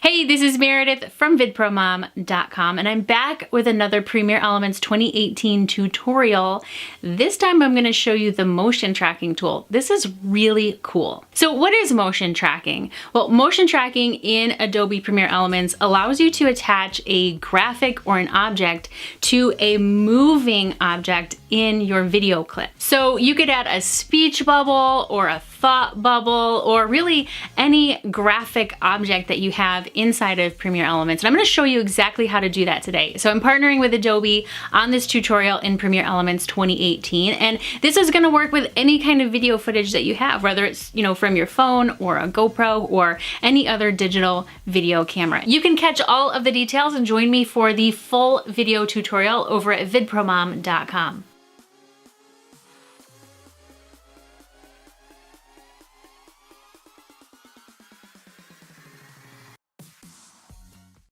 Hey, this is Meredith from VidProMom.com, and I'm back with another Premiere Elements 2018 tutorial. This time I'm going to show you the motion tracking tool. This is really cool. So what is motion tracking? Well, motion tracking in Adobe Premiere Elements allows you to attach a graphic or an object to a moving object in your video clip. So you could add a speech bubble or a thought bubble or really any graphic object that you have inside of Premiere Elements. And I'm going to show you exactly how to do that today. So I'm partnering with Adobe on this tutorial in Premiere Elements 2018, and this is going to work with any kind of video footage that you have, whether it's, from your phone or a GoPro or any other digital video camera. You can catch all of the details and join me for the full video tutorial over at VidProMom.com.